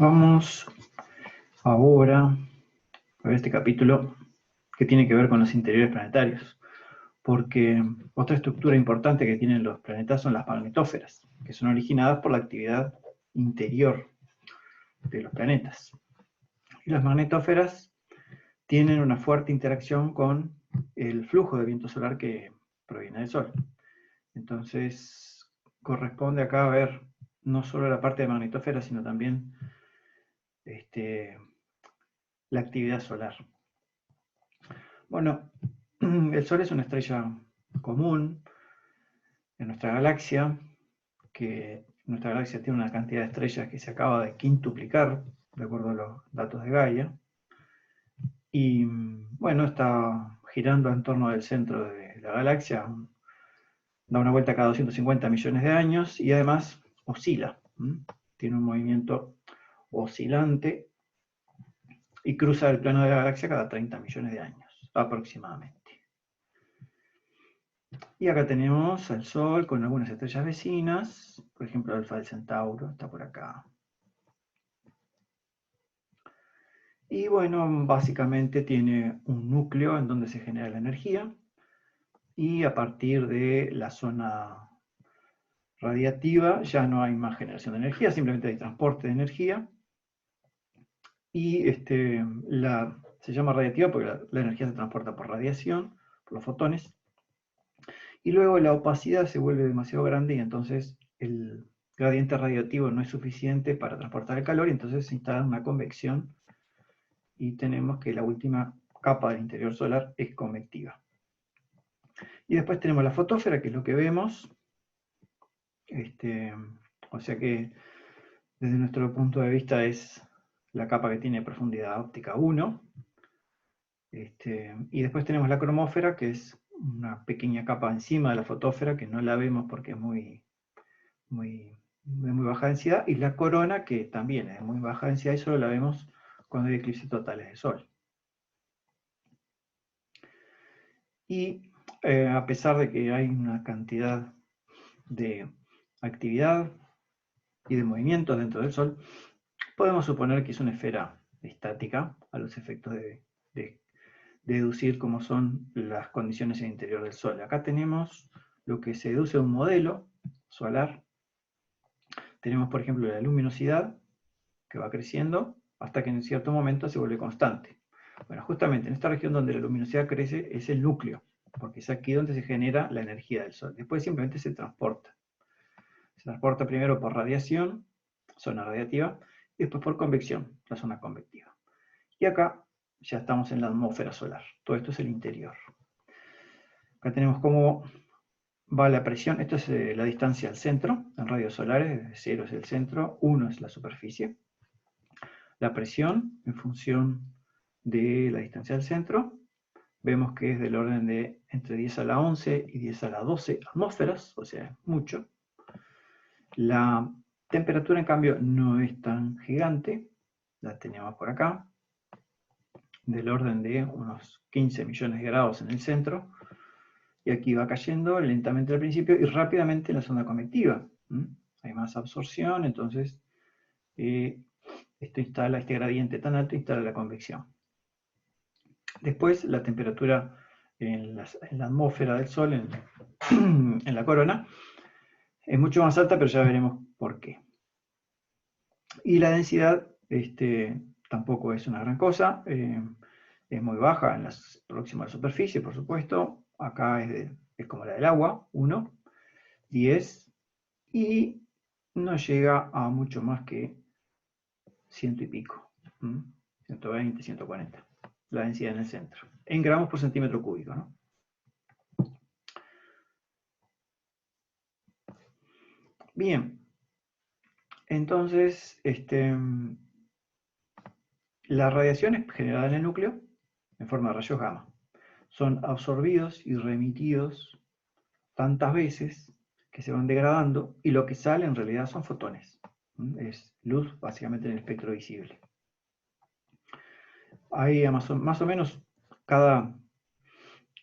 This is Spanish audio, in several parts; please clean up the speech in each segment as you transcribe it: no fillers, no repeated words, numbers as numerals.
Vamos ahora a ver este capítulo que tiene que ver con los interiores planetarios, porque otra estructura importante que tienen los planetas son las magnetósferas, que son originadas por la actividad interior de los planetas. Y las magnetósferas tienen una fuerte interacción con el flujo de viento solar que proviene del Sol. Entonces, corresponde acá a ver no solo la parte de magnetósfera, sino también la actividad solar. Bueno, el Sol es una estrella común en nuestra galaxia, que nuestra galaxia tiene una cantidad de estrellas que se acaba de quintuplicar, de acuerdo a los datos de Gaia, y bueno, está girando en torno del centro de la galaxia, da una vuelta cada 250 millones de años y además oscila, tiene un movimiento oscilante y cruza el plano de la galaxia cada 30 millones de años, aproximadamente. Y acá tenemos al Sol con algunas estrellas vecinas, por ejemplo Alfa del Centauro, está por acá. Y bueno, básicamente tiene un núcleo en donde se genera la energía, y a partir de la zona radiativa ya no hay más generación de energía, simplemente hay transporte de energía. Y se llama radiativa porque la energía se transporta por radiación, por los fotones. Y luego la opacidad se vuelve demasiado grande y entonces el gradiente radiactivo no es suficiente para transportar el calor y entonces se instala una convección y tenemos que la última capa del interior solar es convectiva. Y después tenemos la fotósfera, que es lo que vemos. O sea que desde nuestro punto de vista es la capa que tiene profundidad óptica 1. Y después tenemos la cromósfera, que es una pequeña capa encima de la fotósfera que no la vemos porque es de muy baja densidad, y la corona, que también es de muy baja densidad y solo la vemos cuando hay eclipses totales de Sol. Y a pesar de que hay una cantidad de actividad y de movimientos dentro del Sol, podemos suponer que es una esfera estática a los efectos de deducir cómo son las condiciones en el interior del Sol. Acá tenemos lo que se deduce de un modelo solar. Tenemos, por ejemplo, la luminosidad, que va creciendo hasta que en cierto momento se vuelve constante. Bueno, justamente en esta región donde la luminosidad crece es el núcleo, porque es aquí donde se genera la energía del Sol. Después simplemente se transporta. Se transporta primero por radiación, zona radiativa, y después por convección, la zona convectiva. Y acá ya estamos en la atmósfera solar. Todo esto es el interior. Acá tenemos cómo va la presión. Esto es la distancia al centro, en radios solares. 0 es el centro, 1 es la superficie. La presión, en función de la distancia al centro, vemos que es del orden de entre 10 a la 11 y 10 a la 12 atmósferas, o sea, es mucho. La temperatura, en cambio, no es tan gigante, la tenemos por acá, del orden de unos 15 millones de grados en el centro, y aquí va cayendo lentamente al principio y rápidamente en la zona convectiva. Hay más absorción, entonces este gradiente tan alto instala la convección. Después la temperatura en la atmósfera del Sol, en la corona, es mucho más alta, pero ya veremos por qué. Y la densidad tampoco es una gran cosa, es muy baja en las próximas superficies, por supuesto. Acá es como la del agua, 1, 10, y no llega a mucho más que 100 y pico, 120, 140, la densidad en el centro, en gramos por centímetro cúbico, ¿no? Bien, entonces, la radiación es generada en el núcleo en forma de rayos gamma. Son absorbidos y remitidos tantas veces que se van degradando y lo que sale en realidad son fotones. Es luz básicamente en el espectro visible. Hay más o menos cada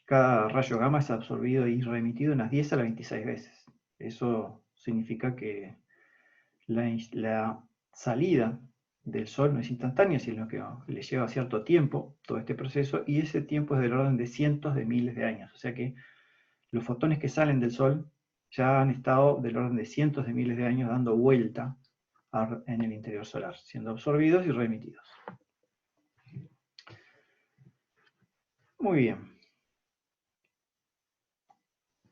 rayo gamma es absorbido y remitido unas 10 a la 26 veces. Eso significa que la salida del Sol no es instantánea, sino que le lleva cierto tiempo todo este proceso, y ese tiempo es del orden de cientos de miles de años. O sea que los fotones que salen del Sol ya han estado del orden de cientos de miles de años dando vuelta en el interior solar, siendo absorbidos y reemitidos. Muy bien.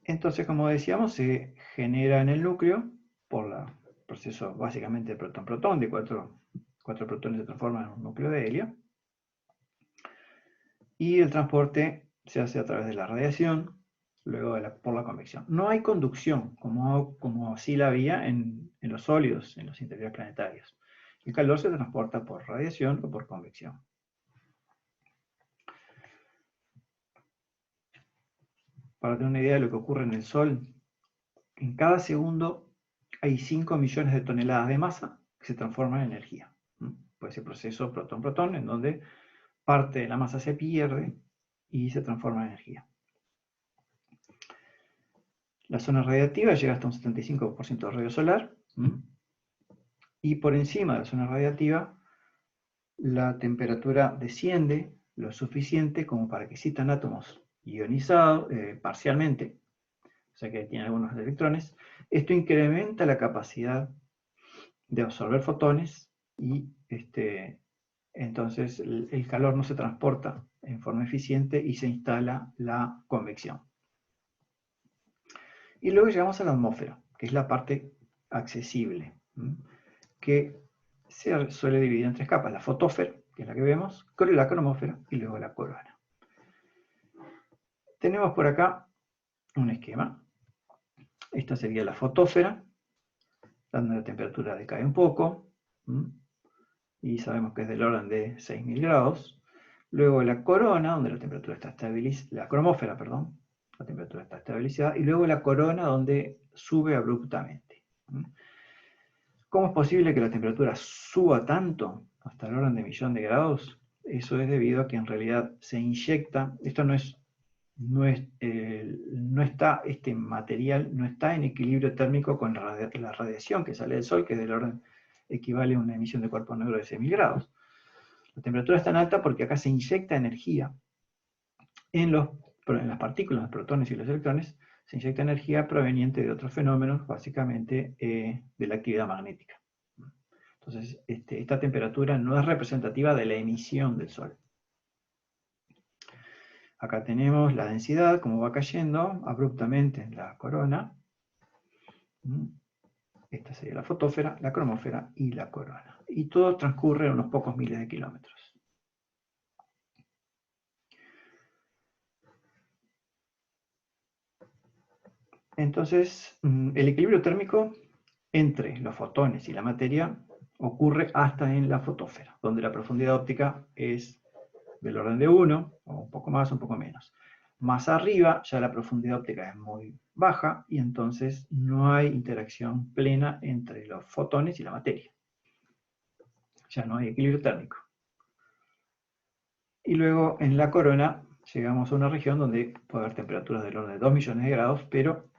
Entonces, como decíamos, se genera en el núcleo por el proceso básicamente de protón-protón, de cuatro protones se transforman en un núcleo de helio. Y el transporte se hace a través de la radiación, luego por la convección. No hay conducción, como sí la había en los sólidos, en los interiores planetarios. El calor se transporta por radiación o por convección. Para tener una idea de lo que ocurre en el Sol, en cada segundo hay 5 millones de toneladas de masa que se transforman en energía. Pues ese proceso protón-protón, en donde parte de la masa se pierde y se transforma en energía. La zona radiactiva llega hasta un 75% de radio solar, y por encima de la zona radiactiva la temperatura desciende lo suficiente como para que existan átomos ionizados parcialmente, o sea que tienen algunos electrones. Esto incrementa la capacidad de absorber fotones y entonces el calor no se transporta en forma eficiente y se instala la convección. Y luego llegamos a la atmósfera, que es la parte accesible, que se suele dividir en 3 capas: la fotósfera, que es la que vemos, la cromósfera y luego la corona. Tenemos por acá un esquema. Esta sería la fotósfera, donde la temperatura decae un poco, y sabemos que es del orden de 6000 grados. Luego la corona, donde la temperatura está estabilizada, la cromósfera, perdón, la temperatura está estabilizada, y luego la corona, donde sube abruptamente. ¿Cómo es posible que la temperatura suba tanto, hasta el orden de 1.000.000 de grados? Eso es debido a que en realidad se inyecta, esto no está, este material no está en equilibrio térmico con la radiación que sale del Sol, que del orden equivale a una emisión de cuerpo negro de 6.000 grados. La temperatura es tan alta porque acá se inyecta energía en las partículas, los protones y los electrones, se inyecta energía proveniente de otros fenómenos, básicamente de la actividad magnética. Entonces, esta temperatura no es representativa de la emisión del Sol. Acá tenemos la densidad, como va cayendo abruptamente en la corona. Esta sería la fotósfera, la cromósfera y la corona. Y todo transcurre en unos pocos miles de kilómetros. Entonces, el equilibrio térmico entre los fotones y la materia ocurre hasta en la fotósfera, donde la profundidad óptica es del orden de 1, o un poco más, un poco menos. Más arriba ya la profundidad óptica es muy baja y entonces no hay interacción plena entre los fotones y la materia. Ya no hay equilibrio térmico. Y luego en la corona llegamos a una región donde puede haber temperaturas del orden de 2 millones de grados, pero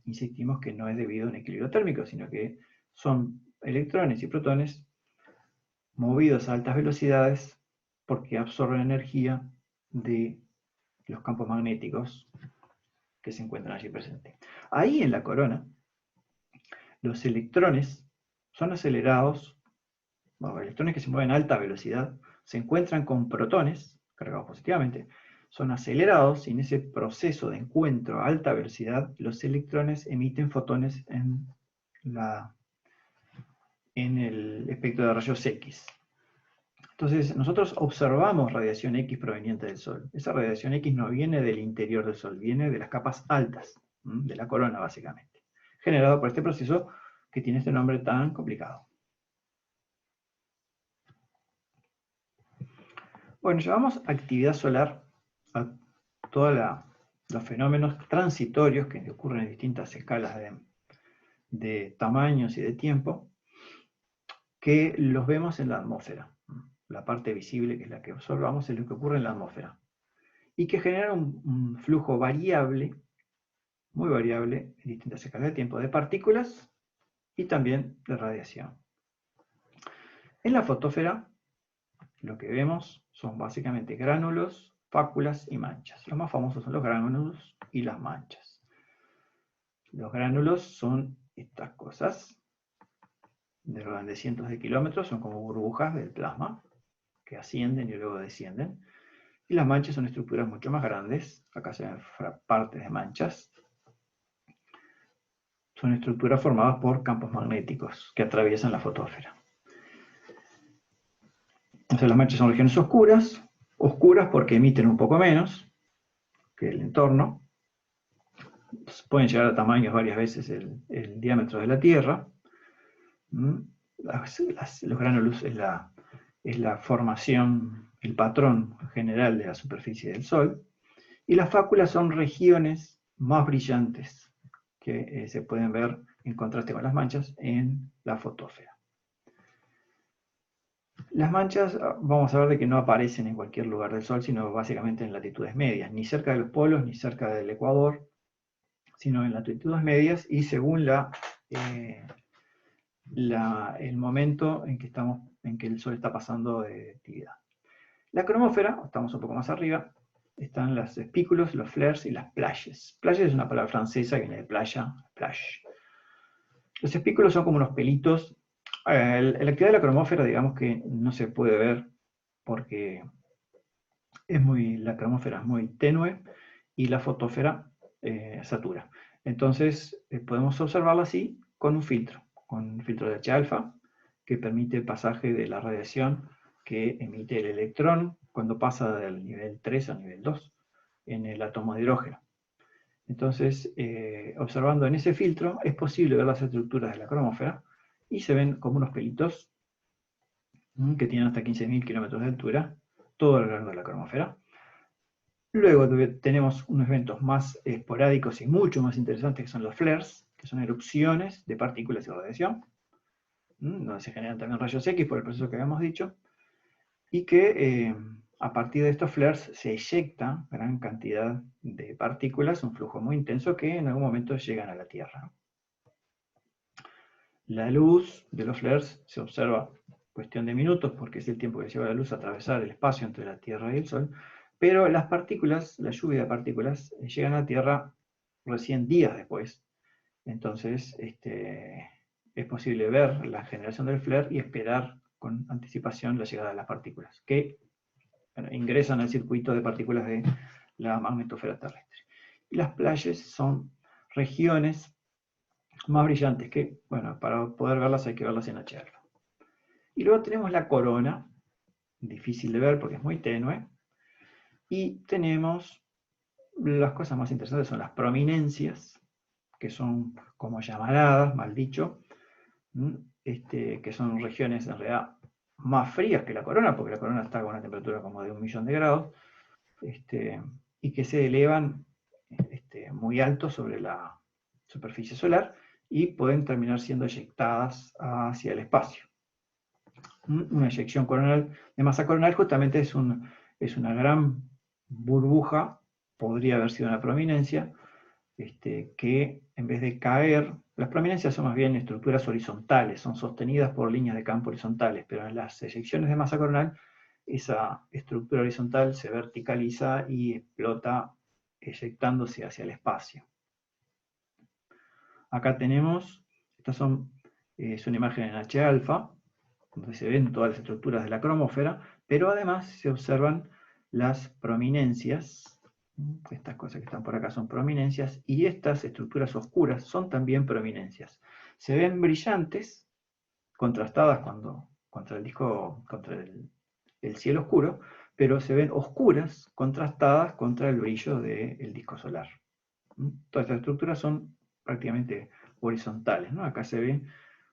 insistimos que no es debido a un equilibrio térmico, sino que son electrones y protones movidos a altas velocidades porque absorben energía de los campos magnéticos que se encuentran allí presentes. Ahí en la corona, los electrones son acelerados, electrones que se mueven a alta velocidad, se encuentran con protones cargados positivamente, son acelerados y en ese proceso de encuentro a alta velocidad, los electrones emiten fotones en el espectro de rayos X. Entonces, nosotros observamos radiación X proveniente del Sol. Esa radiación X no viene del interior del Sol, viene de las capas altas, de la corona básicamente, generado por este proceso que tiene este nombre tan complicado. Bueno, llevamos actividad solar a todos los fenómenos transitorios que ocurren en distintas escalas de tamaños y de tiempo, que los vemos en la atmósfera. La parte visible, que es la que observamos, es lo que ocurre en la atmósfera. Y que genera un flujo variable, muy variable, en distintas escalas de tiempo, de partículas y también de radiación. En la fotósfera lo que vemos son básicamente gránulos, fáculas y manchas. Los más famosos son los gránulos y las manchas. Los gránulos son estas cosas, de orden de cientos de kilómetros, son como burbujas del plasma, que ascienden y luego descienden. Y las manchas son estructuras mucho más grandes, acá se ven partes de manchas. Son estructuras formadas por campos magnéticos que atraviesan la fotósfera. Entonces las manchas son regiones oscuras, oscuras porque emiten un poco menos que el entorno. Pueden llegar a tamaños varias veces el diámetro de la Tierra. Los gránulos es la formación, el patrón general de la superficie del Sol. Y las fáculas son regiones más brillantes que se pueden ver en contraste con las manchas en la fotósfera. Las manchas, vamos a ver de que no aparecen en cualquier lugar del Sol, sino básicamente en latitudes medias, ni cerca de los polos, ni cerca del Ecuador, sino en latitudes medias y según el momento en que el Sol está pasando de actividad. La cromósfera, estamos un poco más arriba, están los espículos, los flares y las playas. Playas es una palabra francesa que viene de playa, plage. Los espículos son como unos pelitos. La actividad de la cromósfera, digamos que no se puede ver porque la cromósfera es muy tenue y la fotósfera satura. Entonces podemos observarla así con un filtro de H-alfa que permite el pasaje de la radiación que emite el electrón cuando pasa del nivel 3 al nivel 2 en el átomo de hidrógeno. Entonces, observando en ese filtro, es posible ver las estructuras de la cromósfera y se ven como unos pelitos que tienen hasta 15.000 kilómetros de altura, todo alrededor de la cromósfera. Luego tenemos unos eventos más esporádicos y mucho más interesantes que son los flares, que son erupciones de partículas y radiación, donde se generan también rayos X por el proceso que habíamos dicho, y que a partir de estos flares se eyecta gran cantidad de partículas, un flujo muy intenso que en algún momento llegan a la Tierra. La luz de los flares se observa cuestión de minutos, porque es el tiempo que lleva la luz a atravesar el espacio entre la Tierra y el Sol, pero las partículas, la lluvia de partículas, llegan a la Tierra recién días después. Entonces, es posible ver la generación del flare y esperar con anticipación la llegada de las partículas, que ingresan al circuito de partículas de la magnetosfera terrestre. Y las playas son regiones más brillantes que, bueno, para poder verlas hay que verlas en H-alfa. Y luego tenemos la corona, difícil de ver porque es muy tenue, y tenemos las cosas más interesantes son las prominencias, que son como llamaradas, mal dicho, que son regiones en realidad más frías que la corona, porque la corona está con una temperatura como de 1.000.000 de grados, y que se elevan muy alto sobre la superficie solar y pueden terminar siendo eyectadas hacia el espacio. Una eyección coronal de masa coronal justamente es una gran burbuja, podría haber sido una prominencia, que en vez de caer, las prominencias son más bien estructuras horizontales, son sostenidas por líneas de campo horizontales, pero en las eyecciones de masa coronal esa estructura horizontal se verticaliza y explota eyectándose hacia el espacio. Acá tenemos, es una imagen en H-alfa, donde se ven todas las estructuras de la cromósfera, pero además se observan las prominencias. Estas cosas que están por acá son prominencias, y estas estructuras oscuras son también prominencias. Se ven brillantes, contrastadas contra el cielo oscuro, pero se ven oscuras, contrastadas contra el brillo del disco solar. Todas estas estructuras son prácticamente horizontales, ¿no? Acá se ve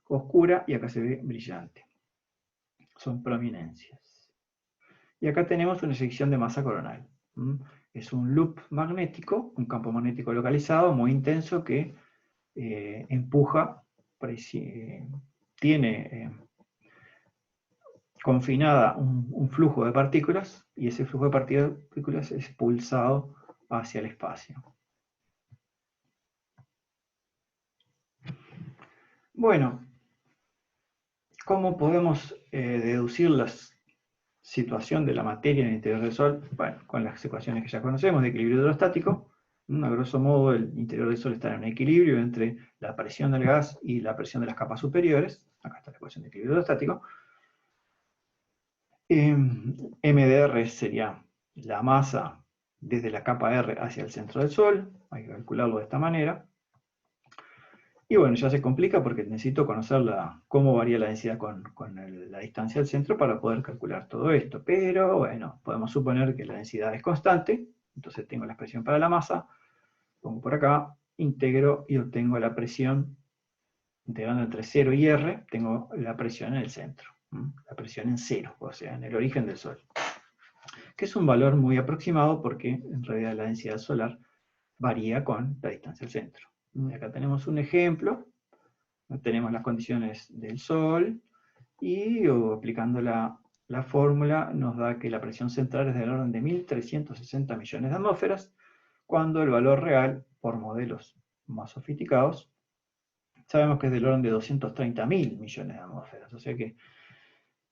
oscura y acá se ve brillante. Son prominencias. Y acá tenemos una eyección de masa coronal. Es un loop magnético, un campo magnético localizado muy intenso que empuja, tiene confinada un flujo de partículas y ese flujo de partículas es expulsado hacia el espacio. Bueno, ¿Cómo podemos deducir la situación de la materia en el interior del Sol? Bueno, con las ecuaciones que ya conocemos de equilibrio hidrostático. A grosso modo, el interior del Sol está en un equilibrio entre la presión del gas y la presión de las capas superiores. Acá está la ecuación de equilibrio hidrostático. MdR sería la masa desde la capa R hacia el centro del Sol. Hay que calcularlo de esta manera. Y bueno, ya se complica porque necesito conocer cómo varía la densidad con la distancia al centro para poder calcular todo esto. Pero bueno, podemos suponer que la densidad es constante. Entonces tengo la expresión para la masa. Pongo por acá, integro y obtengo la presión. Integrando entre 0 y R, tengo la presión en el centro. La presión en 0, o sea, en el origen del Sol. Que es un valor muy aproximado porque en realidad la densidad solar varía con la distancia al centro. Acá tenemos un ejemplo. Tenemos las condiciones del Sol y aplicando la fórmula nos da que la presión central es del orden de 1.360 millones de atmósferas, cuando el valor real, por modelos más sofisticados, sabemos que es del orden de 230.000 millones de atmósferas. O sea que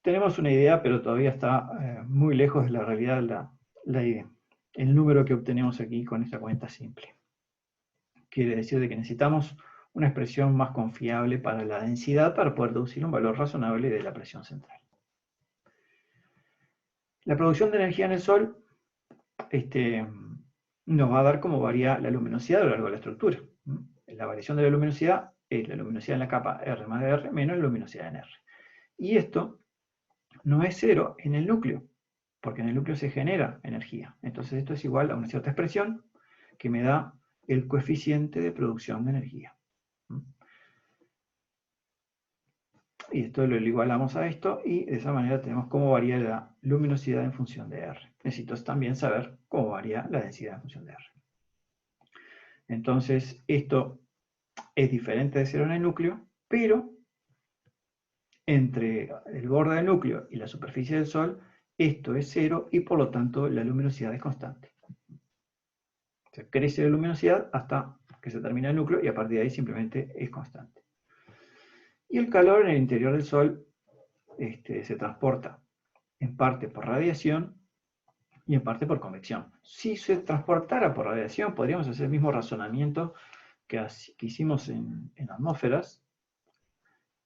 tenemos una idea, pero todavía está muy lejos de la realidad el número que obtenemos aquí con esta cuenta simple. Quiere decir de que necesitamos una expresión más confiable para la densidad para poder deducir un valor razonable de la presión central. La producción de energía en el Sol nos va a dar cómo varía la luminosidad a lo largo de la estructura. La variación de la luminosidad es la luminosidad en la capa R más de R menos la luminosidad en R. Y esto no es cero en el núcleo, porque en el núcleo se genera energía. Entonces esto es igual a una cierta expresión que me da el coeficiente de producción de energía. Y esto lo igualamos a esto, y de esa manera tenemos cómo varía la luminosidad en función de R. Necesito también saber cómo varía la densidad en función de R. Entonces, esto es diferente de cero en el núcleo, pero entre el borde del núcleo y la superficie del Sol, esto es cero y por lo tanto la luminosidad es constante. O sea, crece la luminosidad hasta que se termina el núcleo y a partir de ahí simplemente es constante. Y el calor en el interior del Sol se transporta en parte por radiación y en parte por convección. Si se transportara por radiación, podríamos hacer el mismo razonamiento que hicimos en atmósferas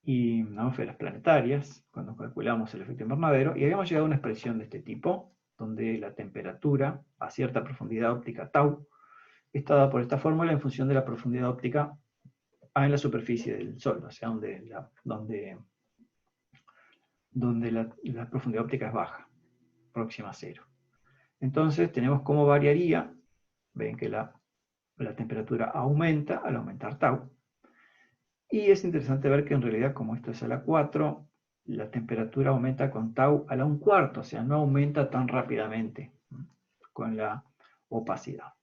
y atmósferas planetarias, cuando calculamos el efecto invernadero, y habíamos llegado a una expresión de este tipo, donde la temperatura a cierta profundidad óptica tau está dada por esta fórmula en función de la profundidad óptica en la superficie del Sol, o sea, donde la profundidad óptica es baja, próxima a cero. Entonces tenemos cómo variaría, ven que la temperatura aumenta al aumentar tau, y es interesante ver que en realidad como esto es a la 4, la temperatura aumenta con tau a la 1/4, o sea, no aumenta tan rápidamente con la opacidad.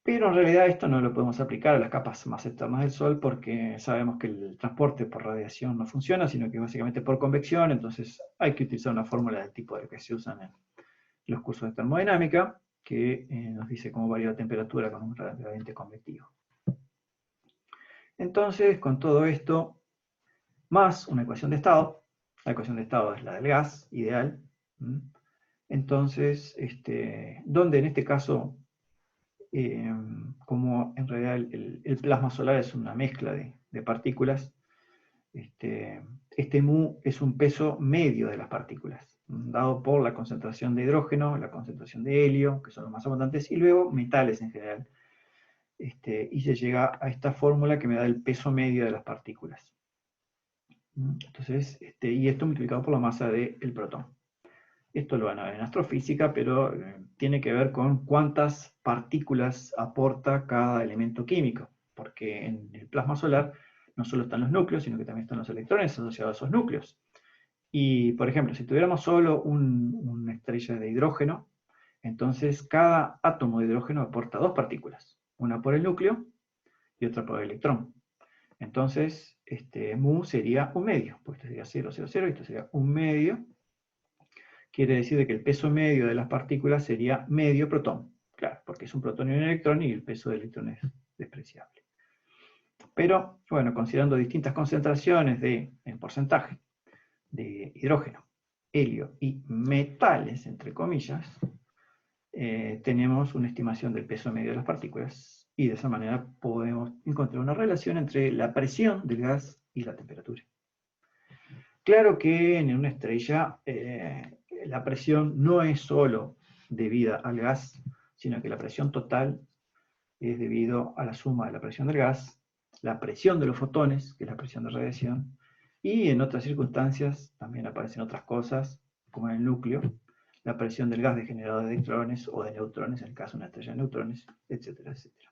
Pero en realidad esto no lo podemos aplicar a las capas más externas del Sol porque sabemos que el transporte por radiación no funciona, sino que básicamente por convección, entonces hay que utilizar una fórmula del tipo de que se usan en los cursos de termodinámica, que nos dice cómo varía la temperatura con un gradiente convectivo. Entonces, con todo esto, más una ecuación de estado, la ecuación de estado es la del gas, ideal, entonces, donde en este caso, como en realidad el plasma solar es una mezcla de partículas, este mu es un peso medio de las partículas, dado por la concentración de hidrógeno, la concentración de helio, que son los más abundantes, y luego metales en general. Y se llega a esta fórmula que me da el peso medio de las partículas. Entonces, y esto multiplicado por la masa del protón. Esto lo van a ver en astrofísica, pero tiene que ver con cuántas partículas aporta cada elemento químico, porque en el plasma solar no solo están los núcleos, sino que también están los electrones asociados a esos núcleos. Y, por ejemplo, si tuviéramos solo una estrella de hidrógeno, entonces cada átomo de hidrógeno aporta 2 partículas, una por el núcleo y otra por el electrón. Entonces, mu sería un medio, pues esto sería 0, 0, 0, y esto sería un medio. Quiere decir que el peso medio de las partículas sería medio protón. Claro, porque es un protón y un electrón y el peso del electrón es despreciable. Pero, bueno, considerando distintas concentraciones en porcentaje de hidrógeno, helio y metales, entre comillas, tenemos una estimación del peso medio de las partículas y de esa manera podemos encontrar una relación entre la presión del gas y la temperatura. Claro que en una estrella la presión no es solo debida al gas, sino que la presión total es debido a la suma de la presión del gas, la presión de los fotones, que es la presión de radiación, y en otras circunstancias también aparecen otras cosas, como en el núcleo, la presión del gas de generador de electrones o de neutrones, en el caso de una estrella de neutrones, etcétera, etcétera.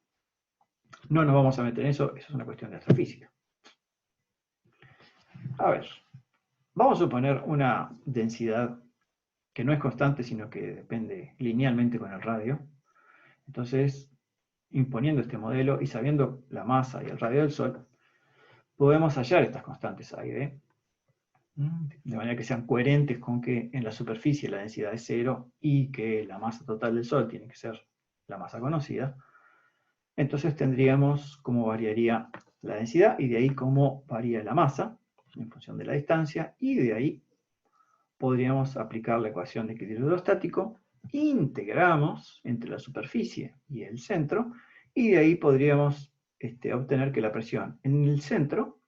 No nos vamos a meter en eso, eso es una cuestión de astrofísica. A ver, vamos a suponer una densidad que no es constante, sino que depende linealmente con el radio. Entonces, imponiendo este modelo y sabiendo la masa y el radio del Sol, podemos hallar estas constantes A y B, de manera que sean coherentes con que en la superficie la densidad es 0 y que la masa total del Sol tiene que ser la masa conocida. Entonces tendríamos cómo variaría la densidad y de ahí cómo varía la masa en función de la distancia, y de ahí podríamos aplicar la ecuación de equilibrio hidrostático, integramos entre la superficie y el centro, y de ahí podríamos obtener que la presión en el centro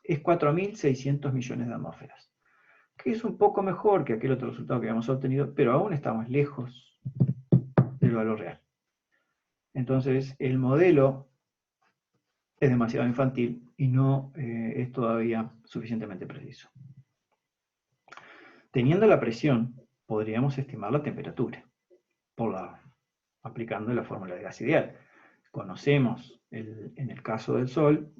es 4.600 millones de atmósferas, que es un poco mejor que aquel otro resultado que habíamos obtenido, pero aún estamos lejos del valor real. Entonces, el modelo es demasiado infantil y no es todavía suficientemente preciso. Teniendo la presión, podríamos estimar la temperatura, aplicando la fórmula de gas ideal. Conocemos, en el caso del Sol,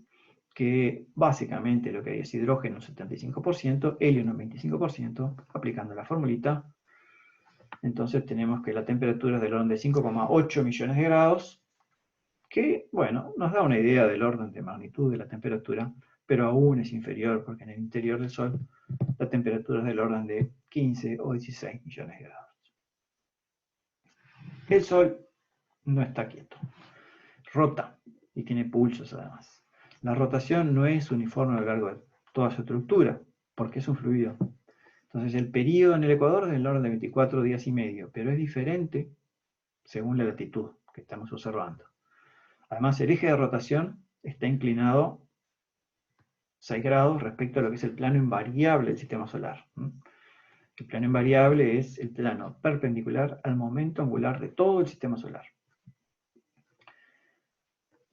que básicamente lo que hay es hidrógeno un 75%, helio un 25%, aplicando la formulita. Entonces tenemos que la temperatura es del orden de 5,8 millones de grados, que, bueno, nos da una idea del orden de magnitud de la temperatura, pero aún es inferior porque en el interior del Sol la temperatura es del orden de 15 o 16 millones de grados. El Sol no está quieto, rota y tiene pulsos además. La rotación no es uniforme a lo largo de toda su estructura, porque es un fluido. Entonces el periodo en el ecuador es del orden de 24 días y medio, pero es diferente según la latitud que estamos observando. Además, el eje de rotación está inclinado 6 grados respecto a lo que es el plano invariable del sistema solar. El plano invariable es el plano perpendicular al momento angular de todo el sistema solar.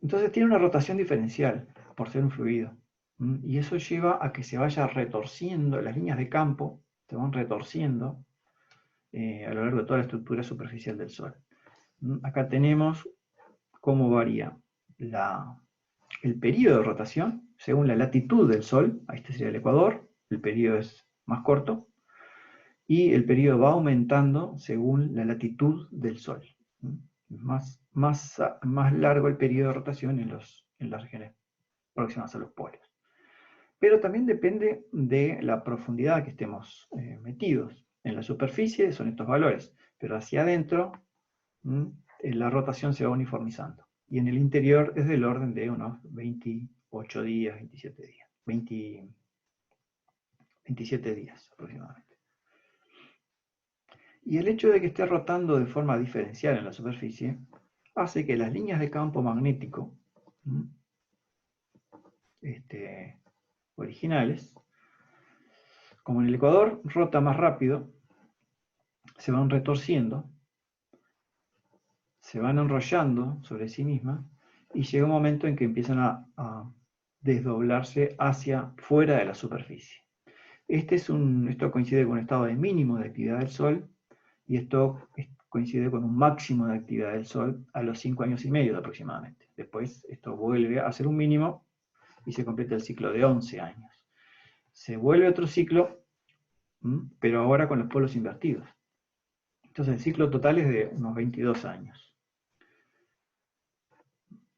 Entonces tiene una rotación diferencial por ser un fluido. Y eso lleva a que se vaya retorciendo, las líneas de campo se van retorciendo a lo largo de toda la estructura superficial del Sol. Acá tenemos cómo varía el periodo de rotación según la latitud del Sol. Este sería el ecuador, el periodo es más corto, y el periodo va aumentando según la latitud del Sol. Más largo el periodo de rotación en las regiones próximas a los polos. Pero también depende de la profundidad que estemos metidos. En la superficie son estos valores, pero hacia adentro la rotación se va uniformizando. Y en el interior es del orden de unos 28 días, 27 días. 27 días aproximadamente. Y el hecho de que esté rotando de forma diferencial en la superficie hace que las líneas de campo magnético originales, como en el ecuador rota más rápido, se van retorciendo, se van enrollando sobre sí mismas, y llega un momento en que empiezan a desdoblarse hacia fuera de la superficie. Esto coincide con un estado de mínimo de actividad del Sol, y esto coincide con un máximo de actividad del Sol a los 5 años y medio aproximadamente. Después esto vuelve a ser un mínimo y se completa el ciclo de 11 años. Se vuelve otro ciclo, pero ahora con los polos invertidos. Entonces el ciclo total es de unos 22 años.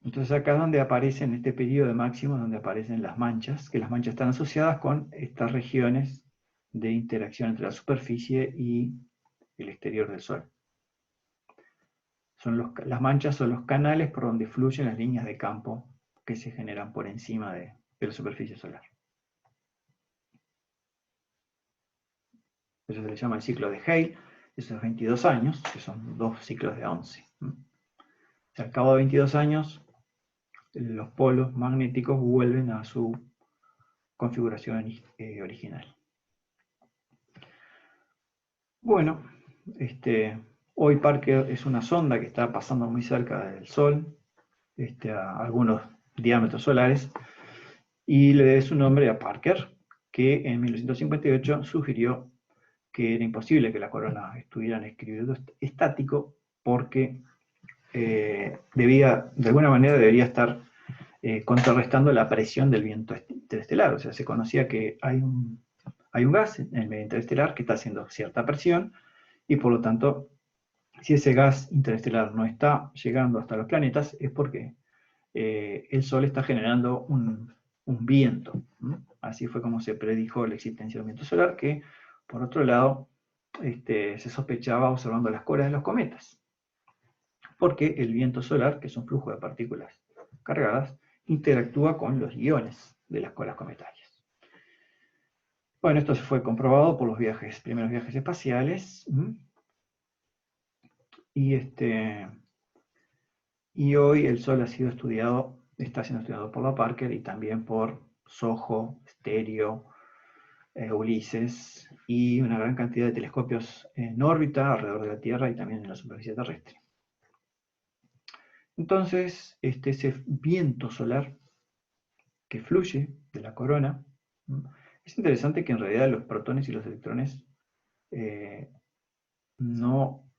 Entonces acá es donde aparecen, en este periodo de máximo, donde aparecen las manchas, que las manchas están asociadas con estas regiones de interacción entre la superficie y el exterior del Sol. Las manchas son los canales por donde fluyen las líneas de campo que se generan por encima de la superficie solar. Eso se le llama el ciclo de Hale, esos 22 años, que son 2 ciclos de 11. Al cabo de 22 años, los polos magnéticos vuelven a su configuración original. Bueno, hoy Parker es una sonda que está pasando muy cerca del Sol, a algunos diámetros solares, y le dé su nombre a Parker, que en 1958 sugirió que era imposible que la corona estuviera en equilibrio estático porque de alguna manera debería estar contrarrestando la presión del viento interestelar. O sea, se conocía que hay un gas en el medio interestelar que está haciendo cierta presión y por lo tanto, si ese gas interestelar no está llegando hasta los planetas es porque el Sol está generando un viento. Así fue como se predijo la existencia del viento solar, que por otro lado se sospechaba observando las colas de los cometas. Porque el viento solar, que es un flujo de partículas cargadas, interactúa con los iones de las colas cometarias. Bueno, esto se fue comprobado por los primeros viajes espaciales. Y hoy el Sol ha sido estudiado, está siendo estudiado por la Parker y también por SOHO, Stereo, Ulises y una gran cantidad de telescopios en órbita alrededor de la Tierra y también en la superficie terrestre. Entonces, ese viento solar que fluye de la corona, es interesante que en realidad los protones y los electrones no,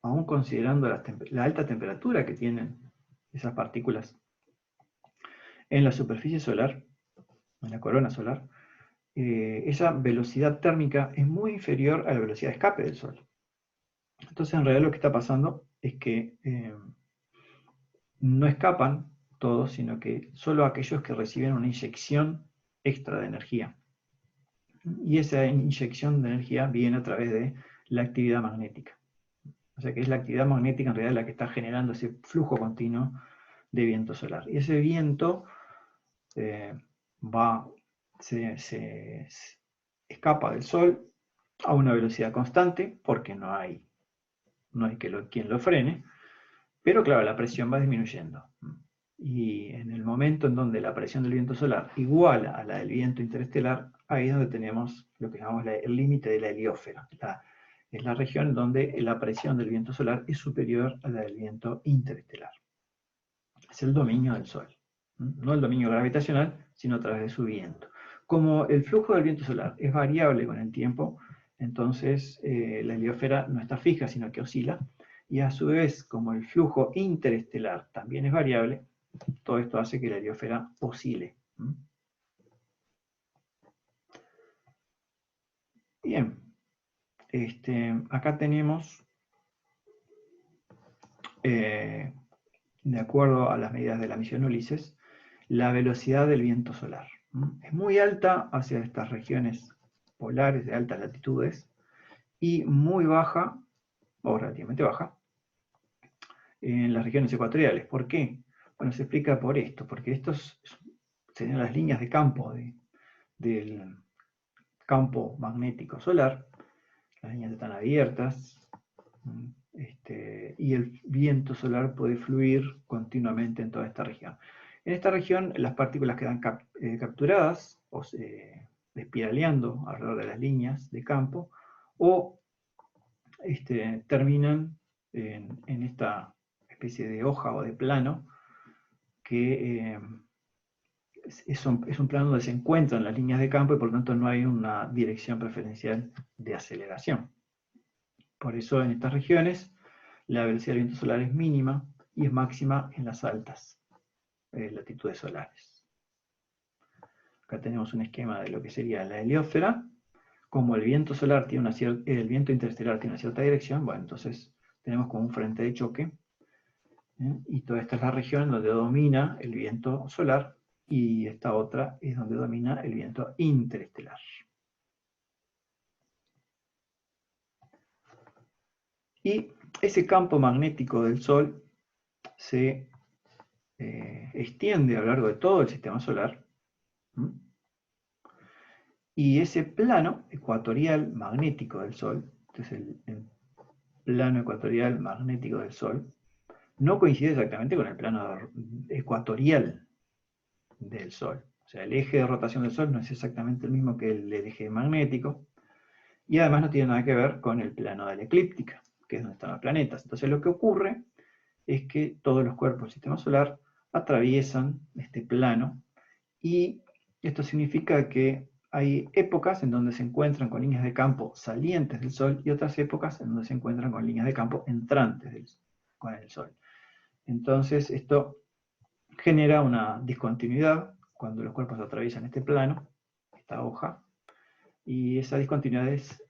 aún considerando la alta temperatura que tienen esas partículas en la superficie solar, en la corona solar, esa velocidad térmica es muy inferior a la velocidad de escape del Sol. Entonces, en realidad lo que está pasando es que no escapan todos, sino que solo aquellos que reciben una inyección extra de energía. Y esa inyección de energía viene a través de la actividad magnética. O sea que es la actividad magnética en realidad la que está generando ese flujo continuo de viento solar. Y ese viento se escapa del Sol a una velocidad constante, porque no hay quien lo frene, pero claro, la presión va disminuyendo. Y en el momento en donde la presión del viento solar iguala a la del viento interestelar, ahí es donde tenemos lo que llamamos el límite de la heliosfera. Es la región donde la presión del viento solar es superior a la del viento interestelar. Es el dominio del Sol. No el dominio gravitacional, sino a través de su viento. Como el flujo del viento solar es variable con el tiempo, entonces la heliosfera no está fija, sino que oscila. Y a su vez, como el flujo interestelar también es variable, todo esto hace que la heliosfera oscile. Bien, acá tenemos, de acuerdo a las medidas de la misión Ulises, la velocidad del viento solar. Es muy alta hacia estas regiones polares de altas latitudes y muy baja, o relativamente baja, en las regiones ecuatoriales. ¿Por qué? Bueno, se explica por esto, porque estos serían las líneas de campo del campo magnético solar. Las líneas están abiertas, y el viento solar puede fluir continuamente en toda esta región. En esta región las partículas quedan capturadas o espiraleando alrededor de las líneas de campo o terminan en esta especie de hoja o de plano que es un plano donde se encuentran las líneas de campo y por lo tanto no hay una dirección preferencial de aceleración. Por eso en estas regiones la velocidad del viento solar es mínima y es máxima en las altas latitudes solares. Acá tenemos un esquema de lo que sería la heliosfera. Como el viento solar tiene el viento interestelar tiene una cierta dirección, bueno, entonces tenemos como un frente de choque. Y toda esta es la región donde domina el viento solar y esta otra es donde domina el viento interestelar. Y ese campo magnético del Sol se extiende a lo largo de todo el sistema solar. Y ese plano ecuatorial magnético del Sol, entonces el plano ecuatorial magnético del Sol, no coincide exactamente con el plano ecuatorial del Sol. O sea, el eje de rotación del Sol no es exactamente el mismo que el del eje magnético, y además no tiene nada que ver con el plano de la eclíptica, que es donde están los planetas. Entonces lo que ocurre es que todos los cuerpos del sistema solar atraviesan este plano, y esto significa que hay épocas en donde se encuentran con líneas de campo salientes del Sol y otras épocas en donde se encuentran con líneas de campo entrantes con el Sol. Entonces esto genera una discontinuidad cuando los cuerpos atraviesan este plano, esta hoja, y esa discontinuidad es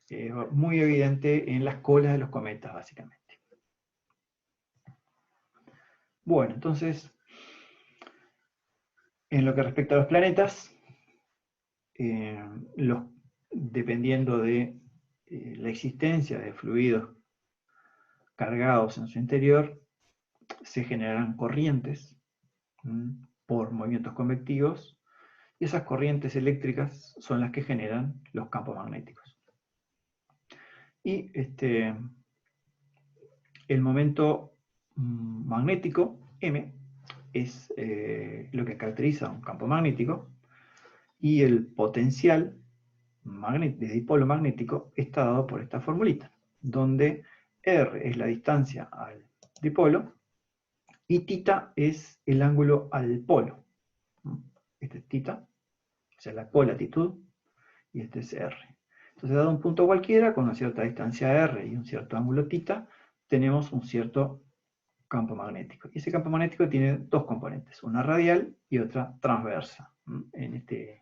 muy evidente en las colas de los cometas, básicamente. Bueno, entonces, en lo que respecta a los planetas, dependiendo de la existencia de fluidos cargados en su interior, se generarán corrientes por movimientos convectivos, y esas corrientes eléctricas son las que generan los campos magnéticos. Y el momento magnético, M, es lo que caracteriza un campo magnético, y el potencial de dipolo magnético está dado por esta formulita, donde R es la distancia al dipolo y θ es el ángulo al polo. Este es θ, o sea, la colatitud, y este es R. Entonces, dado un punto cualquiera, con una cierta distancia R y un cierto ángulo θ, tenemos un cierto campo magnético. Y ese campo magnético tiene dos componentes, una radial y otra transversa, en este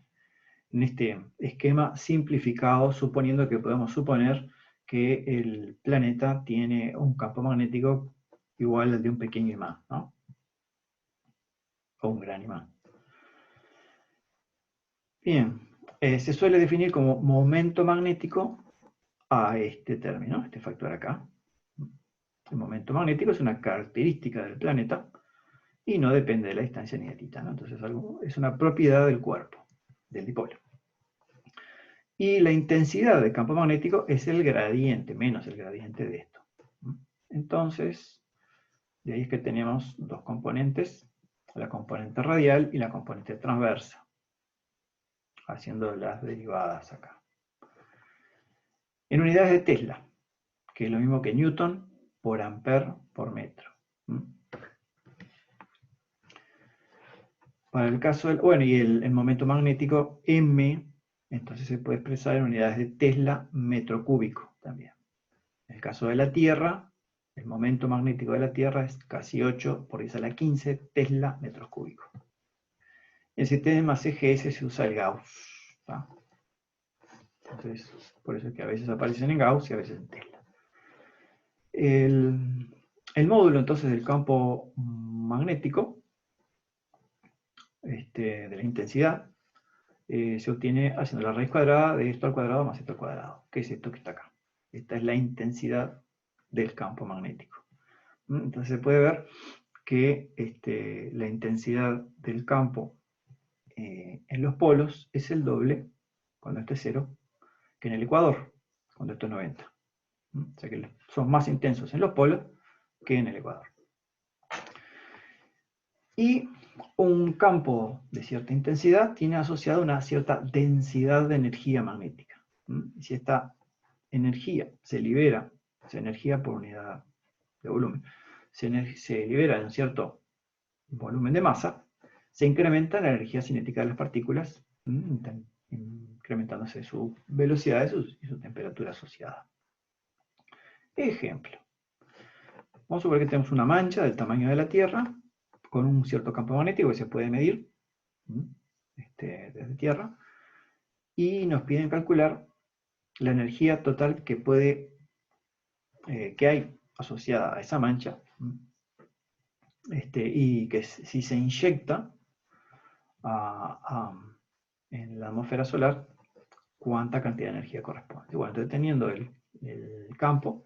esquema simplificado, suponiendo que podemos suponer que el planeta tiene un campo magnético igual al de un pequeño imán, ¿no? O un gran imán. Bien, se suele definir como momento magnético a este término, este factor acá. El momento magnético es una característica del planeta y no depende de la distancia ni de θ, ¿no? Entonces es una propiedad del cuerpo, del dipolo. Y la intensidad del campo magnético es el gradiente, menos el gradiente de esto. Entonces, de ahí es que tenemos dos componentes, la componente radial y la componente transversa, haciendo las derivadas acá. En unidades de Tesla, que es lo mismo que Newton por ampere por metro. Para el caso del, bueno, y el momento magnético M, entonces se puede expresar en unidades de Tesla metro cúbico también. En el caso de la Tierra, el momento magnético de la Tierra es casi 8 por 10 a la 15 Tesla metros cúbicos. En el sistema CGS se usa el Gauss, ¿tá? Entonces, por eso es que a veces aparecen en Gauss y a veces en Tesla. El módulo entonces del campo magnético, de la intensidad, se obtiene haciendo la raíz cuadrada de esto al cuadrado más esto al cuadrado, que es esto que está acá. Esta es la intensidad del campo magnético. Entonces se puede ver que la intensidad del campo en los polos es el doble, cuando esto es 0, que en el ecuador, cuando esto es 90. O sea que son más intensos en los polos que en el ecuador. Y un campo de cierta intensidad tiene asociada una cierta densidad de energía magnética. Y si esta energía se libera, esa energía por unidad de volumen, se libera de un cierto volumen de masa, se incrementa la energía cinética de las partículas, incrementándose su velocidad y su temperatura asociada. Ejemplo. Vamos a suponer que tenemos una mancha del tamaño de la Tierra, con un cierto campo magnético que se puede medir desde Tierra, y nos piden calcular la energía total que hay asociada a esa mancha, y que si se inyecta en la atmósfera solar, cuánta cantidad de energía corresponde. Bueno, entonces teniendo el campo,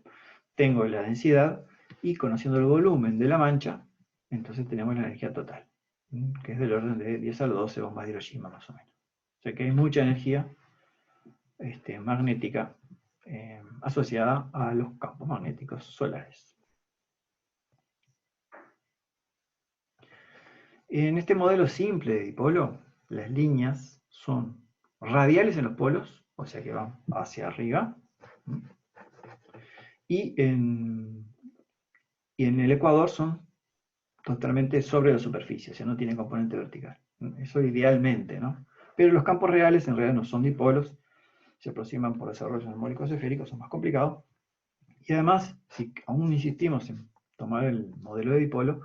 tengo la densidad, y conociendo el volumen de la mancha, entonces tenemos la energía total. que es del orden de 10 a la 12 bombas de Hiroshima más o menos. O sea que hay mucha energía magnética asociada a los campos magnéticos solares. En este modelo simple de dipolo, las líneas son radiales en los polos, o sea que van hacia arriba, y en el ecuador son totalmente sobre la superficie, o sea, no tienen componente vertical. Eso idealmente, ¿no? Pero los campos reales en realidad no son dipolos, se aproximan por desarrollos armónicos esféricos, son más complicados. Y además, si aún insistimos en tomar el modelo de dipolo,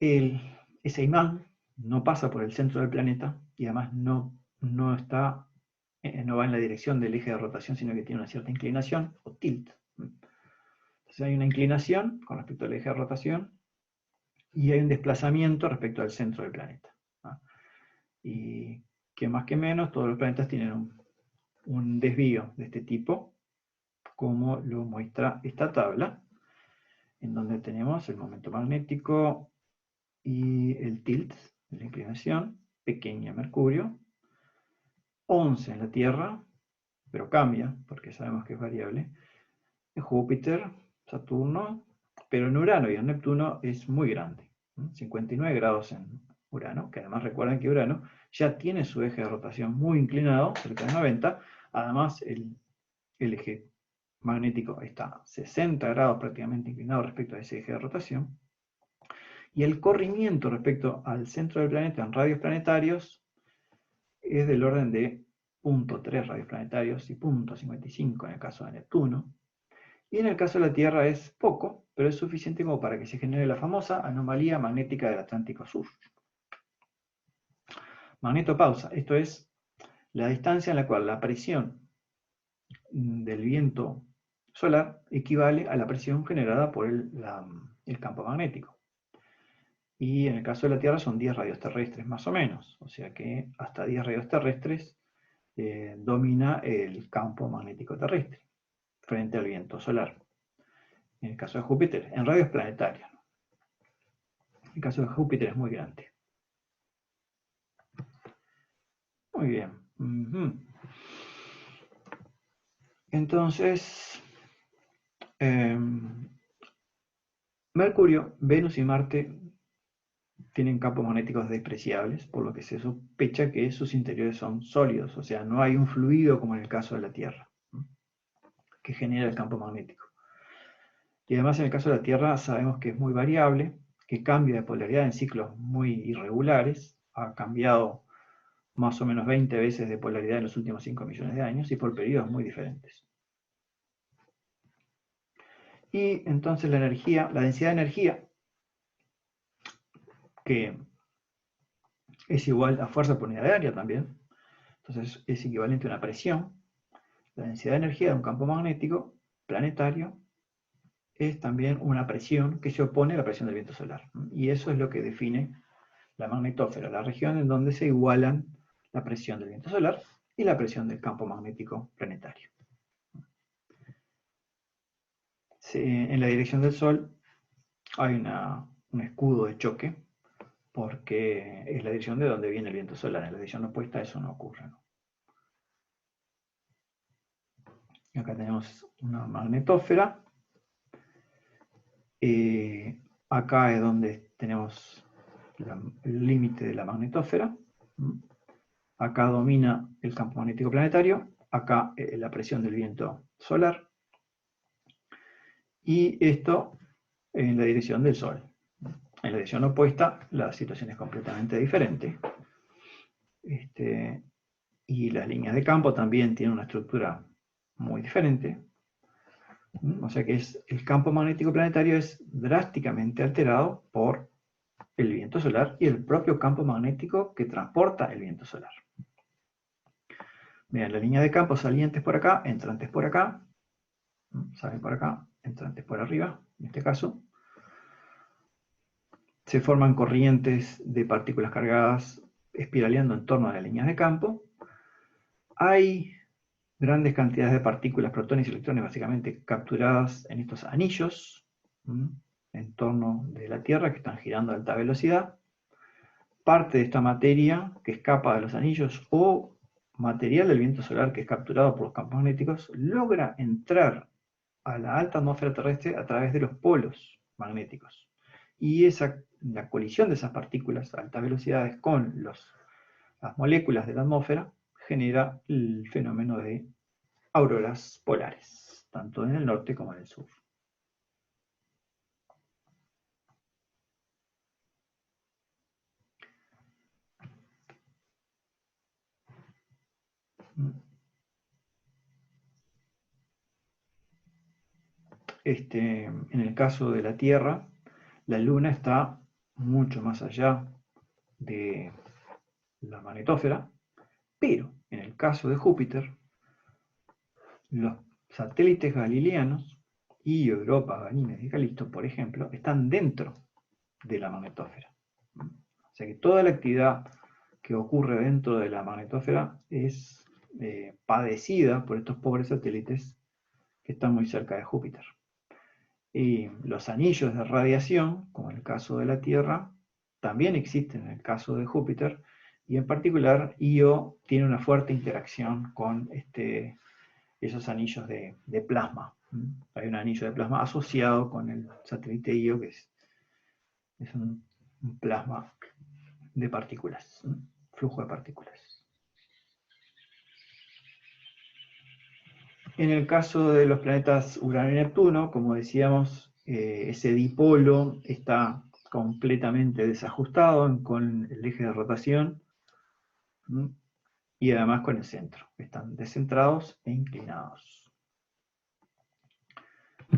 ese imán no pasa por el centro del planeta y además no va en la dirección del eje de rotación, sino que tiene una cierta inclinación o tilt. Entonces hay una inclinación con respecto al eje de rotación y hay un desplazamiento respecto al centro del planeta. Y que más que menos todos los planetas tienen un desvío de este tipo, como lo muestra esta tabla, en donde tenemos el momento magnético y el tilt, la inclinación, pequeña Mercurio, 11 en la Tierra, pero cambia, porque sabemos que es variable, en Júpiter, Saturno, pero en Urano y en Neptuno es muy grande, 59 grados en Urano, que además recuerden que Urano ya tiene su eje de rotación muy inclinado, cerca de 90, además el eje magnético está 60 grados prácticamente inclinado respecto a ese eje de rotación, y el corrimiento respecto al centro del planeta en radios planetarios es del orden de 0.3 radios planetarios y 0.55 en el caso de Neptuno. Y en el caso de la Tierra es poco, pero es suficiente como para que se genere la famosa anomalía magnética del Atlántico Sur. Magnetopausa, esto es la distancia en la cual la presión del viento solar equivale a la presión generada por el campo magnético. Y en el caso de la Tierra son 10 radios terrestres más o menos, o sea que hasta 10 radios terrestres domina el campo magnético terrestre frente al viento solar. En el caso de Júpiter, en radios planetarios. El caso de Júpiter es muy grande. Muy bien. Entonces, Mercurio, Venus y Marte tienen campos magnéticos despreciables, por lo que se sospecha que sus interiores son sólidos, o sea, no hay un fluido como en el caso de la Tierra, que genera el campo magnético. Y además en el caso de la Tierra sabemos que es muy variable, que cambia de polaridad en ciclos muy irregulares, ha cambiado más o menos 20 veces de polaridad en los últimos 5 millones de años y por periodos muy diferentes. Y entonces la energía, la densidad de energía, que es igual a fuerza por unidad de área también, entonces es equivalente a una presión. La densidad de energía de un campo magnético planetario es también una presión que se opone a la presión del viento solar. Y eso es lo que define la magnetósfera, la región en donde se igualan la presión del viento solar y la presión del campo magnético planetario. En la dirección del Sol hay un escudo de choque, porque es la dirección de donde viene el viento solar. En la dirección opuesta eso no ocurre, ¿no? Y acá tenemos una magnetósfera. Acá es donde tenemos el límite de la magnetósfera. Acá domina el campo magnético planetario. Acá la presión del viento solar. Y esto en la dirección del Sol. En la dirección opuesta la situación es completamente diferente. Y las líneas de campo también tienen una estructura muy diferente. O sea que el campo magnético planetario es drásticamente alterado por el viento solar y el propio campo magnético que transporta el viento solar. Vean, la línea de campo salientes por acá, entrantes por acá, salen por acá, entrantes por arriba, en este caso. Se forman corrientes de partículas cargadas espiraleando en torno a las líneas de campo. Hay grandes cantidades de partículas, protones y electrones, básicamente capturadas en estos anillos en torno de la Tierra, que están girando a alta velocidad. parte de esta materia que escapa de los anillos o material del viento solar que es capturado por los campos magnéticos logra entrar a la alta atmósfera terrestre a través de los polos magnéticos. Y la colisión de esas partículas a altas velocidades con las moléculas de la atmósfera genera el fenómeno de auroras polares, tanto en el norte como en el sur. En el caso de la Tierra, la Luna está mucho más allá de la magnetósfera, pero en el caso de Júpiter, los satélites galileanos y Europa, Ganímedes y Calisto, por ejemplo, están dentro de la magnetósfera. O sea que toda la actividad que ocurre dentro de la magnetósfera es padecida por estos pobres satélites que están muy cerca de Júpiter. Y los anillos de radiación, como en el caso de la Tierra, también existen en el caso de Júpiter, y en particular Io tiene una fuerte interacción con esos anillos de plasma. Hay un anillo de plasma asociado con el satélite Io, que es un plasma de partículas, un flujo de partículas. En el caso de los planetas Urano y Neptuno, como decíamos, ese dipolo está completamente desajustado con el eje de rotación y además con el centro. Están descentrados e inclinados.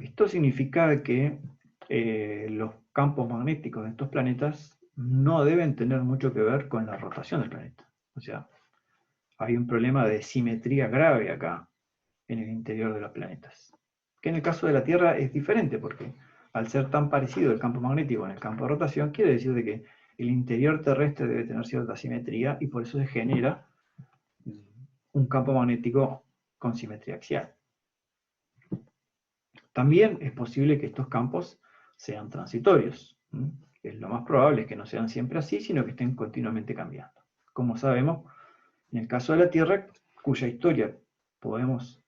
Esto significa que los campos magnéticos de estos planetas no deben tener mucho que ver con la rotación del planeta. O sea, hay un problema de simetría grave acá en el interior de los planetas. Que en el caso de la Tierra es diferente, porque al ser tan parecido el campo magnético en el campo de rotación, quiere decir de que el interior terrestre debe tener cierta simetría y por eso se genera un campo magnético con simetría axial. También es posible que estos campos sean transitorios. Lo más probable es que no sean siempre así, sino que estén continuamente cambiando. Como sabemos, en el caso de la Tierra, cuya historia podemos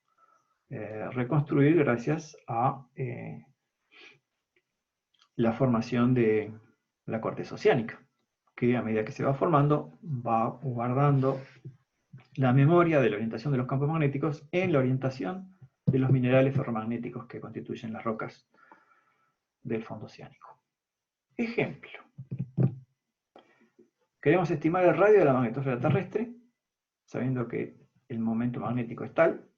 reconstruir gracias a la formación de la corteza oceánica, que a medida que se va formando va guardando la memoria de la orientación de los campos magnéticos en la orientación de los minerales ferromagnéticos que constituyen las rocas del fondo oceánico. Ejemplo. Queremos estimar el radio de la magnetosfera terrestre, sabiendo que el momento magnético es tal.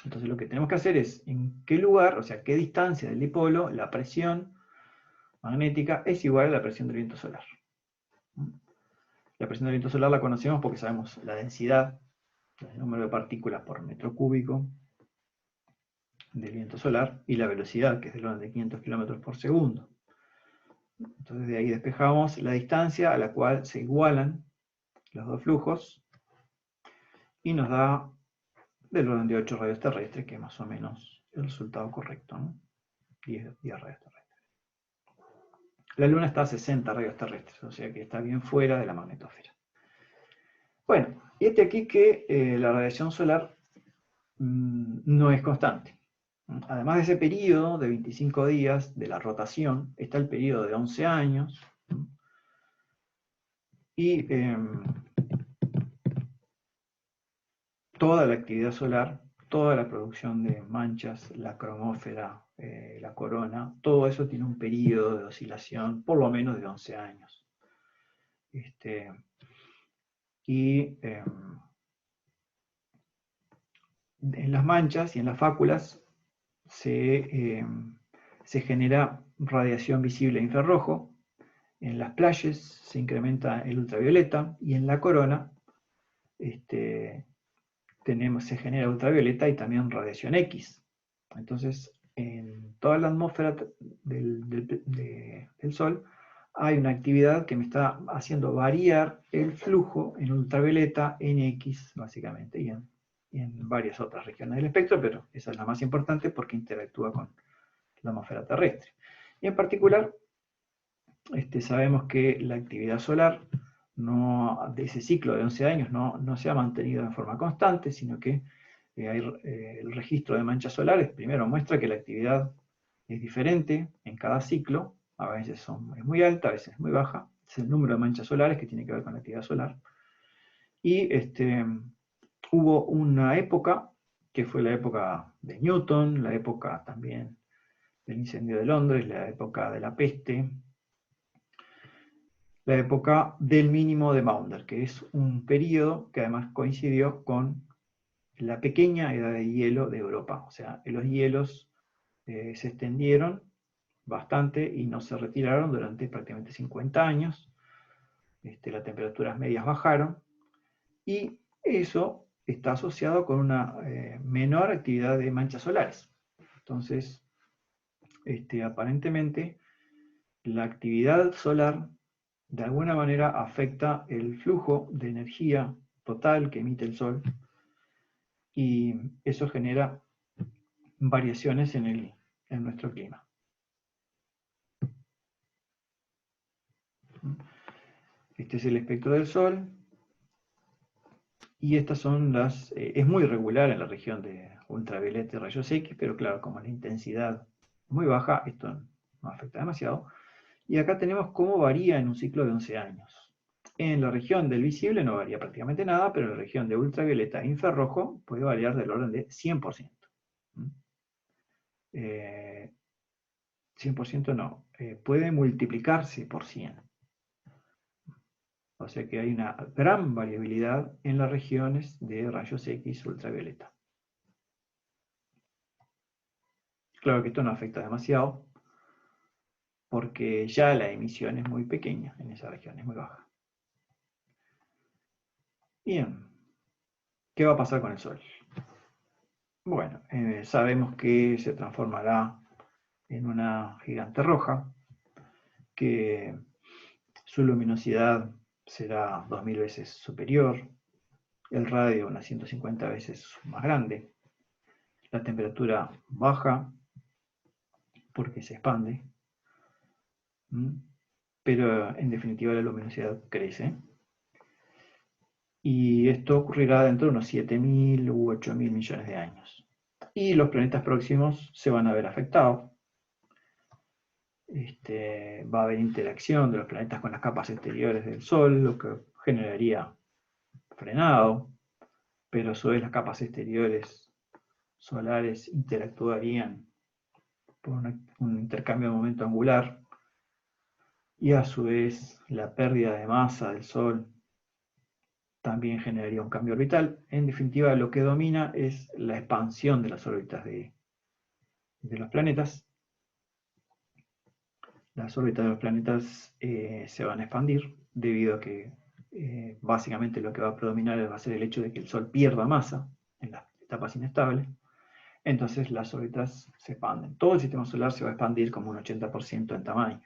Entonces lo que tenemos que hacer es en qué lugar, o sea, qué distancia del dipolo, la presión magnética es igual a la presión del viento solar. La presión del viento solar la conocemos porque sabemos la densidad, el número de partículas por metro cúbico del viento solar y la velocidad, que es del orden de 500 km por segundo. Entonces de ahí despejamos la distancia a la cual se igualan los dos flujos y nos da del orden de 8 radios terrestres, que es más o menos el resultado correcto, ¿no? 10 radios terrestres. La Luna está a 60 radios terrestres, o sea que está bien fuera de la magnetosfera. Bueno, y aquí que la radiación solar no es constante. Además de ese periodo de 25 días de la rotación, está el periodo de 11 años, y toda la actividad solar, toda la producción de manchas, la cromósfera, la corona, todo eso tiene un periodo de oscilación por lo menos de 11 años. En las manchas y en las fáculas se genera radiación visible infrarrojo, en las playas se incrementa el ultravioleta y en la corona se genera ultravioleta y también radiación X. Entonces, en toda la atmósfera del Sol hay una actividad que me está haciendo variar el flujo en ultravioleta, en X, básicamente, y en varias otras regiones del espectro, pero esa es la más importante porque interactúa con la atmósfera terrestre. Y en particular, sabemos que la actividad solar de ese ciclo de 11 años no se ha mantenido de forma constante, sino que el registro de manchas solares primero muestra que la actividad es diferente en cada ciclo, a veces es muy alta, a veces es muy baja, es el número de manchas solares que tiene que ver con la actividad solar. Y hubo una época, que fue la época de Newton, la época también del incendio de Londres, la época de la peste, la época del mínimo de Maunder, que es un periodo que además coincidió con la pequeña edad de hielo de Europa. O sea, los hielos se extendieron bastante y no se retiraron durante prácticamente 50 años. Las temperaturas medias bajaron y eso está asociado con una menor actividad de manchas solares. Entonces, aparentemente, la actividad solar de alguna manera afecta el flujo de energía total que emite el Sol y eso genera variaciones en nuestro clima. Este es el espectro del Sol y estas son es muy regular en la región de ultravioleta y rayos X, pero claro, como la intensidad es muy baja, esto no afecta demasiado. Y acá tenemos cómo varía en un ciclo de 11 años. En la región del visible no varía prácticamente nada, pero en la región de ultravioleta e infrarrojo puede variar del orden de 100%. 100% no, puede multiplicarse por 100. O sea que hay una gran variabilidad en las regiones de rayos X ultravioleta. Claro que esto no afecta demasiado, porque ya la emisión es muy pequeña en esa región, es muy baja. Bien, ¿qué va a pasar con el Sol? Bueno, sabemos que se transformará en una gigante roja, que su luminosidad será 2000 veces superior, el radio unas 150 veces más grande, la temperatura baja porque se expande, pero en definitiva la luminosidad crece. Y esto ocurrirá dentro de unos 7.000 u 8.000 millones de años. Y los planetas próximos se van a ver afectados. Va a haber interacción de los planetas con las capas exteriores del Sol, lo que generaría frenado, pero a su vez las capas exteriores solares interactuarían por un intercambio de momento angular, y a su vez la pérdida de masa del Sol también generaría un cambio orbital. En definitiva, lo que domina es la expansión de las órbitas de los planetas. Las órbitas de los planetas se van a expandir debido a que básicamente lo que va a predominar va a ser el hecho de que el Sol pierda masa en las etapas inestables. Entonces las órbitas se expanden. Todo el sistema solar se va a expandir como un 80% en tamaño.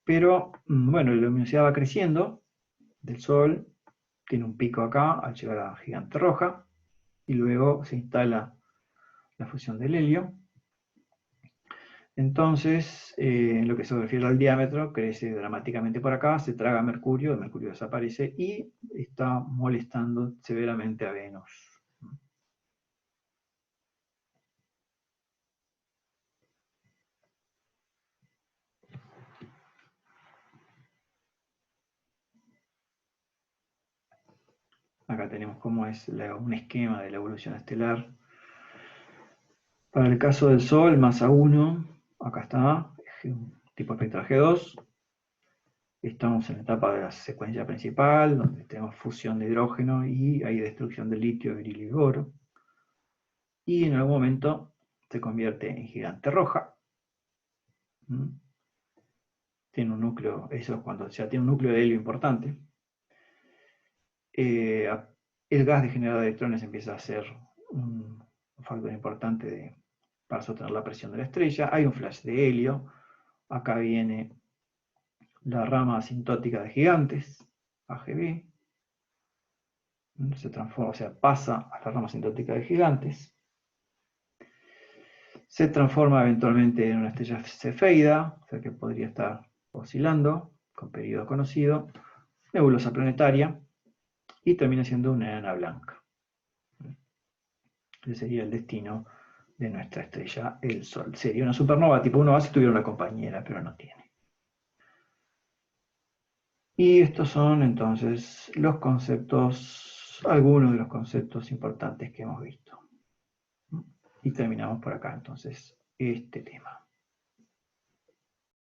Pero, bueno, la luminosidad va creciendo del Sol, tiene un pico acá al llegar a la gigante roja, y luego se instala la fusión del helio. Entonces, en lo que se refiere al diámetro, crece dramáticamente por acá, se traga Mercurio, el Mercurio desaparece y está molestando severamente a Venus. Acá tenemos cómo es un esquema de la evolución estelar. Para el caso del Sol, masa 1, acá está, tipo espectral G2. Estamos en la etapa de la secuencia principal, donde tenemos fusión de hidrógeno y hay destrucción de litio, berilio y boro. Y en algún momento se convierte en gigante roja. Tiene un núcleo, eso es cuando ya tiene un núcleo de helio importante. El gas de generador de electrones empieza a ser un factor importante para sostener la presión de la estrella. Hay un flash de helio. Acá viene la rama asintótica de gigantes, AGB. Se transforma, o sea, pasa a la rama asintótica de gigantes. Se transforma eventualmente en una estrella cefeida, o sea que podría estar oscilando, con periodo conocido, nebulosa planetaria, y termina siendo una enana blanca. Ese sería el destino de nuestra estrella, el Sol. Sería una supernova tipo 1A si tuviera una compañera, pero no tiene. Y estos son entonces los conceptos, algunos de los conceptos importantes que hemos visto. Y terminamos por acá entonces este tema.